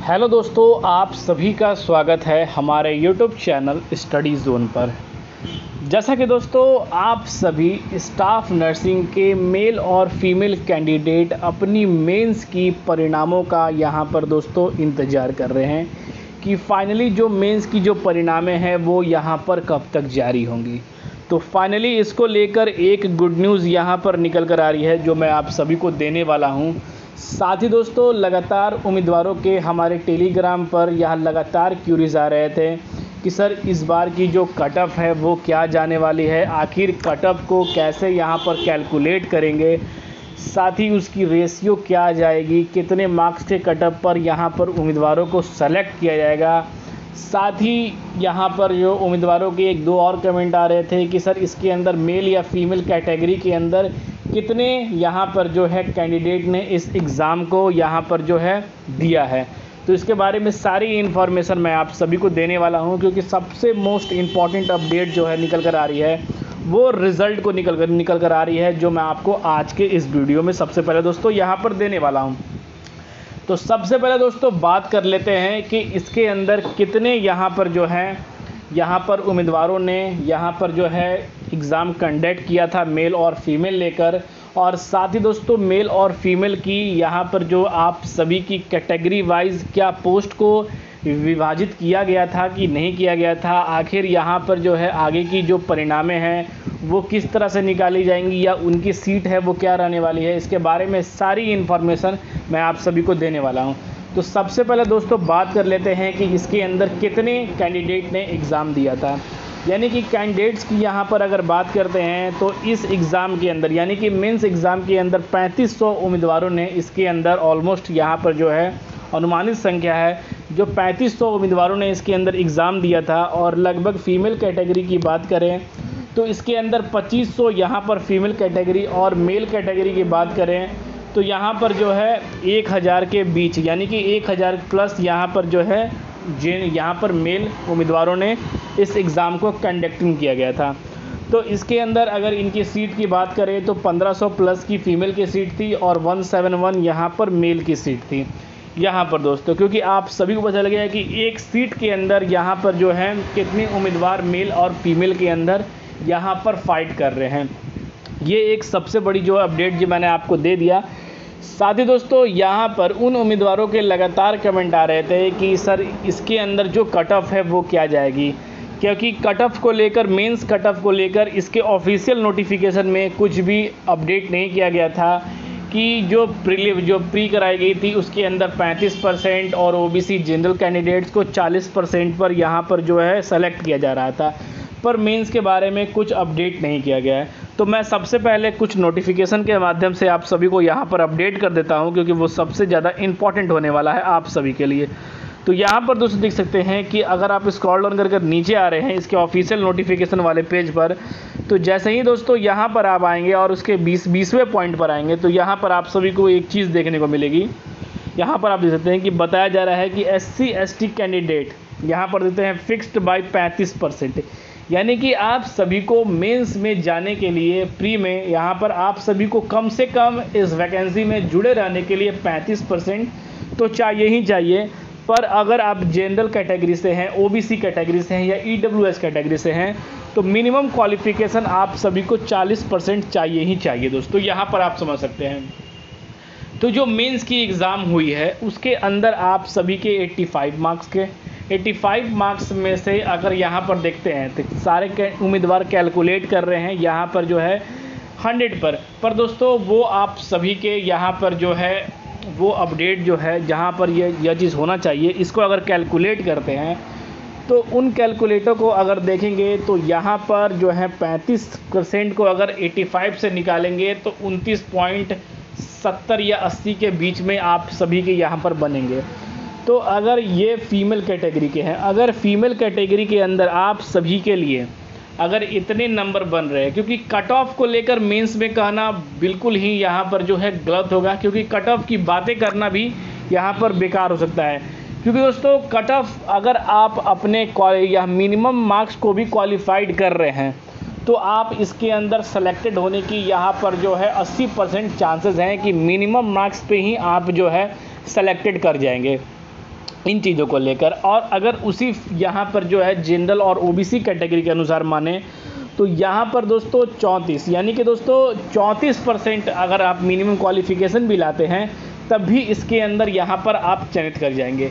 Hello दोस्तों, आप सभी का स्वागत है हमारे यूट्यूब चैनल स्टडी जोन पर। जैसा कि दोस्तों आप सभी स्टाफ नर्सिंग के मेल और फीमेल कैंडिडेट अपनी मेंस की परिणामों का यहाँ पर दोस्तों इंतज़ार कर रहे हैं कि फाइनली जो मेंस की जो परिणामें हैं वो यहाँ पर कब तक जारी होंगी। तो फाइनली इसको लेकर एक गुड न्यूज़ यहाँ पर निकल कर आ रही है जो मैं आप सभी को देने वाला हूँ। साथ ही दोस्तों लगातार उम्मीदवारों के हमारे टेलीग्राम पर यह लगातार क्यूरीज आ रहे थे कि सर इस बार की जो कट ऑफ है वो क्या जाने वाली है, आखिर कट ऑफ को कैसे यहाँ पर कैलकुलेट करेंगे, साथ ही उसकी रेशियो क्या आ जाएगी, कितने मार्क्स के कट ऑफ पर यहाँ पर उम्मीदवारों को सेलेक्ट किया जाएगा। साथ ही यहाँ पर जो उम्मीदवारों के एक दो और कमेंट आ रहे थे कि सर इसके अंदर मेल या फीमेल कैटेगरी के अंदर कितने यहाँ पर जो है कैंडिडेट ने इस एग्ज़ाम को यहाँ पर जो है दिया है। तो इसके बारे में सारी इन्फॉर्मेशन मैं आप सभी को देने वाला हूँ, क्योंकि सबसे मोस्ट इम्पॉर्टेंट अपडेट जो है निकल कर आ रही है वो रिज़ल्ट को निकल कर आ रही है, जो मैं आपको आज के इस वीडियो में सबसे पहले दोस्तों यहाँ पर देने वाला हूँ। तो सबसे पहले दोस्तों बात कर लेते हैं कि इसके अंदर कितने यहाँ पर जो है यहाँ पर उम्मीदवारों ने यहाँ पर जो है एग्ज़ाम कंडक्ट किया था मेल और फीमेल लेकर, और साथ ही दोस्तों मेल और फीमेल की यहाँ पर जो आप सभी की कैटेगरी वाइज क्या पोस्ट को विभाजित किया गया था कि नहीं किया गया था, आखिर यहाँ पर जो है आगे की जो परिणामें हैं वो किस तरह से निकाली जाएंगी या उनकी सीट है वो क्या रहने वाली है, इसके बारे में सारी इन्फॉर्मेशन मैं आप सभी को देने वाला हूँ। तो सबसे पहले दोस्तों बात कर लेते हैं कि इसके अंदर कितने कैंडिडेट ने एग्ज़ाम दिया था। यानी कि कैंडिडेट्स की यहाँ पर अगर बात करते हैं तो इस एग्ज़ाम के अंदर यानी कि मेंस एग्ज़ाम के अंदर 3500 उम्मीदवारों ने इसके अंदर ऑलमोस्ट यहाँ पर जो है अनुमानित संख्या है जो 3500 उम्मीदवारों ने इसके अंदर एग्ज़ाम दिया था। और लगभग फ़ीमेल कैटेगरी की बात करें तो इसके अंदर 2500 यहाँ पर फीमेल कैटेगरी, और मेल कैटेगरी की बात करें तो यहाँ पर जो है 1000 के बीच यानी कि 1000 प्लस यहाँ पर जो है जिन यहाँ पर मेल उम्मीदवारों ने इस एग्ज़ाम को कंडक्टिंग किया गया था। तो इसके अंदर अगर इनकी सीट की बात करें तो 1500 प्लस की फ़ीमेल की सीट थी और 171 यहाँ पर मेल की सीट थी यहाँ पर दोस्तों, क्योंकि आप सभी को पता चल गया है कि एक सीट के अंदर यहाँ पर जो है कितने उम्मीदवार मेल और फीमेल के अंदर यहाँ पर फाइट कर रहे हैं। ये एक सबसे बड़ी जो अपडेट जो मैंने आपको दे दिया। साथ ही दोस्तों यहाँ पर उन उम्मीदवारों के लगातार कमेंट आ रहे थे कि सर इसके अंदर जो कट ऑफ है वो क्या जाएगी, क्योंकि कट ऑफ को लेकर मेंस कट ऑफ को लेकर इसके ऑफिशियल नोटिफिकेशन में कुछ भी अपडेट नहीं किया गया था कि जो प्री कराई गई थी उसके अंदर 35% और ओबीसी जनरल कैंडिडेट्स को 40% पर यहाँ पर जो है सेलेक्ट किया जा रहा था, पर मेंस के बारे में कुछ अपडेट नहीं किया गया है। तो मैं सबसे पहले कुछ नोटिफिकेशन के माध्यम से आप सभी को यहाँ पर अपडेट कर देता हूँ, क्योंकि वो सबसे ज़्यादा इम्पॉर्टेंट होने वाला है आप सभी के लिए। तो यहाँ पर दोस्तों देख सकते हैं कि अगर आप स्क्रॉल डाउन कर नीचे आ रहे हैं इसके ऑफिशियल नोटिफिकेशन वाले पेज पर, तो जैसे ही दोस्तों यहाँ पर आप आएंगे और उसके 20वें पॉइंट पर आएंगे तो यहाँ पर आप सभी को एक चीज़ देखने को मिलेगी। यहाँ पर आप देख सकते हैं कि बताया जा रहा है कि SC/ST कैंडिडेट यहाँ पर देते हैं फिक्स्ड बाय 35%, यानी कि आप सभी को मेंस में जाने के लिए प्री में यहाँ पर आप सभी को कम से कम इस वैकेंसी में जुड़े रहने के लिए 35% तो चाहिए ही चाहिए। पर अगर आप जनरल कैटेगरी से हैं, ओबीसी कैटेगरी से हैं या ईडब्ल्यूएस कैटेगरी से हैं तो मिनिमम क्वालिफिकेशन आप सभी को 40% चाहिए ही चाहिए दोस्तों, यहाँ पर आप समझ सकते हैं। तो जो मेंस की एग्ज़ाम हुई है उसके अंदर आप सभी के 85 मार्क्स में से अगर यहाँ पर देखते हैं तो सारे उम्मीदवार कैलकुलेट कर रहे हैं यहाँ पर जो है 100 पर दोस्तों वो आप सभी के यहाँ पर जो है वो अपडेट जो है जहाँ पर यह चीज़ होना चाहिए इसको अगर कैलकुलेट करते हैं तो उन कैलकुलेटर को अगर देखेंगे तो यहाँ पर जो है 35% को अगर 85 से निकालेंगे तो 29.70 या 80 के बीच में आप सभी के यहाँ पर बनेंगे। तो अगर ये फीमेल कैटेगरी के हैं, अगर फीमेल कैटेगरी के अंदर आप सभी के लिए अगर इतने नंबर बन रहे हैं, क्योंकि कट ऑफ को लेकर मेंस में कहना बिल्कुल ही यहाँ पर जो है गलत होगा, क्योंकि कट ऑफ की बातें करना भी यहाँ पर बेकार हो सकता है। क्योंकि दोस्तों कट ऑफ अगर आप अपने या मिनिमम मार्क्स को भी क्वालिफाइड कर रहे हैं तो आप इसके अंदर सेलेक्टेड होने की यहाँ पर जो है 80% चांसेस हैं कि मिनिमम मार्क्स पे ही आप जो है सेलेक्टेड कर जाएंगे। इन चीज़ों को लेकर। और अगर उसी यहाँ पर जो है जनरल और ओबीसी कैटेगरी के अनुसार माने तो यहाँ पर दोस्तों 34 यानी कि दोस्तों 34% अगर आप मिनिमम क्वालिफ़िकेशन भी लाते हैं तब भी इसके अंदर यहाँ पर आप चयनित कर जाएंगे।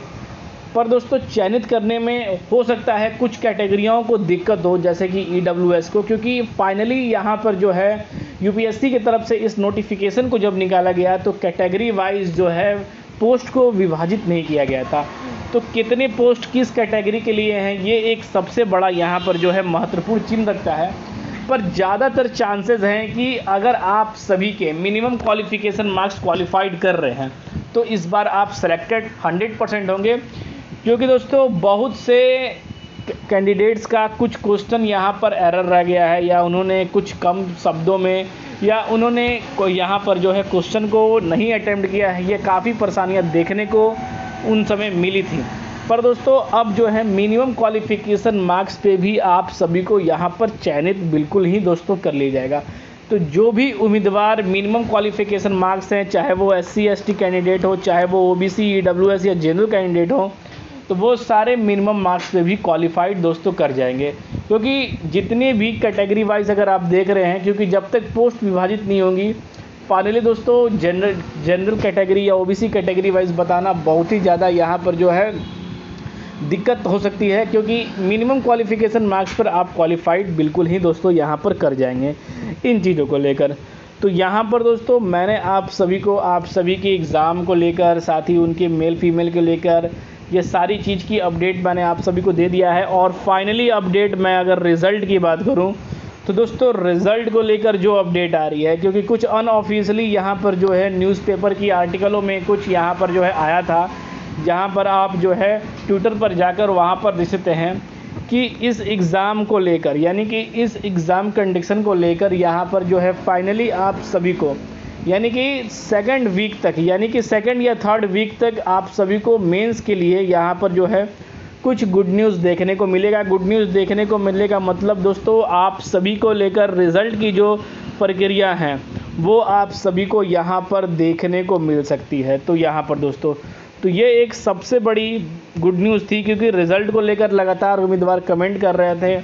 पर दोस्तों चयनित करने में हो सकता है कुछ कैटेगरियों को दिक्कत हो, जैसे कि ईडब्ल्यूएस को, क्योंकि फाइनली यहाँ पर जो है यूपीएससी की तरफ से इस नोटिफिकेशन को जब निकाला गया तो कैटेगरी वाइज जो है पोस्ट को विभाजित नहीं किया गया था। तो कितने पोस्ट किस कैटेगरी के लिए हैं ये एक सबसे बड़ा यहाँ पर जो है महत्वपूर्ण चिन्ह रखता है। पर ज़्यादातर चांसेस हैं कि अगर आप सभी के मिनिमम क्वालिफ़िकेशन मार्क्स क्वालिफाइड कर रहे हैं तो इस बार आप सेलेक्टेड 100% होंगे, क्योंकि दोस्तों बहुत से कैंडिडेट्स का कुछ क्वेश्चन यहाँ पर एरर रह गया है, या उन्होंने कुछ कम शब्दों में, या उन्होंने यहाँ पर जो है क्वेश्चन को नहीं अटेम्प्ट किया है। ये काफ़ी परेशानियाँ देखने को उन समय मिली थी। पर दोस्तों अब जो है मिनिमम क्वालिफ़िकेशन मार्क्स पे भी आप सभी को यहाँ पर चयनित बिल्कुल ही दोस्तों कर लिया जाएगा। तो जो भी उम्मीदवार मिनिमम क्वालिफ़िकेशन मार्क्स हैं, चाहे वो SC ST कैंडिडेट हो, चाहे वो OBC EWS या जनरल कैंडिडेट हो, तो वो सारे मिनिमम मार्क्स पे भी क्वालिफाइड दोस्तों कर जाएंगे। क्योंकि जितने भी कैटेगरी वाइज अगर आप देख रहे हैं, क्योंकि जब तक पोस्ट विभाजित नहीं होंगी फाइनली दोस्तों जनरल कैटेगरी या OBC कैटेगरी वाइज बताना बहुत ही ज़्यादा यहाँ पर जो है दिक्कत हो सकती है, क्योंकि मिनिमम क्वालिफ़िकेशन मार्क्स पर आप क्वालिफाइड बिल्कुल ही दोस्तों यहाँ पर कर जाएंगे इन चीज़ों को लेकर। तो यहाँ पर दोस्तों मैंने आप सभी के एग्ज़ाम को लेकर, साथ ही उनके मेल फीमेल को लेकर ये सारी चीज़ की अपडेट मैंने आप सभी को दे दिया है। और फाइनली अपडेट मैं अगर रिज़ल्ट की बात करूँ तो दोस्तों रिज़ल्ट को लेकर जो अपडेट आ रही है, क्योंकि कुछ अनऑफिशियली यहाँ पर जो है न्यूज़पेपर की आर्टिकलों में कुछ यहाँ पर जो है आया था, जहाँ पर आप जो है ट्विटर पर जाकर वहाँ पर देख सकते हैं कि इस एग्ज़ाम को लेकर, यानी कि इस एग्ज़ाम कंडक्शन को लेकर यहाँ पर जो है फाइनली आप सभी को, यानी कि सेकंड वीक तक, यानी कि सेकंड या थर्ड वीक तक आप सभी को मेंस के लिए यहाँ पर जो है कुछ गुड न्यूज़ देखने को मिलेगा। गुड न्यूज़ देखने को मिलेगा मतलब दोस्तों आप सभी को लेकर रिज़ल्ट की जो प्रक्रिया है वो आप सभी को यहाँ पर देखने को मिल सकती है। तो यहाँ पर दोस्तों तो ये एक सबसे बड़ी गुड न्यूज़ थी, क्योंकि रिज़ल्ट को लेकर लगातार उम्मीदवार कमेंट कर रहे थे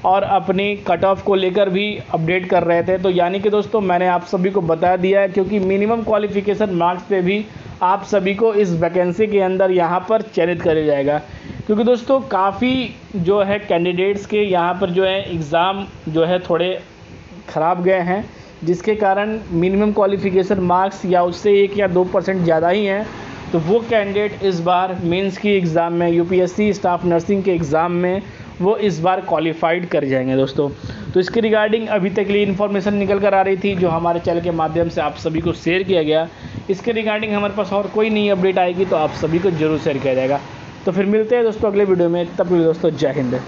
और अपनी कट ऑफ को लेकर भी अपडेट कर रहे थे। तो यानी कि दोस्तों मैंने आप सभी को बता दिया है, क्योंकि मिनिमम क्वालिफ़िकेशन मार्क्स पे भी आप सभी को इस वैकेंसी के अंदर यहाँ पर चयनित किया जाएगा। क्योंकि दोस्तों काफ़ी जो है कैंडिडेट्स के यहाँ पर जो है एग्ज़ाम जो है थोड़े ख़राब गए हैं, जिसके कारण मिनिमम क्वालिफ़िकेशन मार्क्स या उससे 1 या 2% ज़्यादा ही हैं। तो वो कैंडिडेट इस बार मेंस की एग्ज़ाम में, यूपीएससी स्टाफ नर्सिंग के एग्ज़ाम में वो इस बार क्वालिफाइड कर जाएंगे दोस्तों। तो इसके रिगार्डिंग अभी तक के लिए इन्फॉर्मेशन निकल कर आ रही थी, जो हमारे चैनल के माध्यम से आप सभी को शेयर किया गया। इसके रिगार्डिंग हमारे पास और कोई नई अपडेट आएगी तो आप सभी को ज़रूर शेयर किया जाएगा। तो फिर मिलते हैं दोस्तों अगले वीडियो में, तब तक दोस्तों जय हिंद।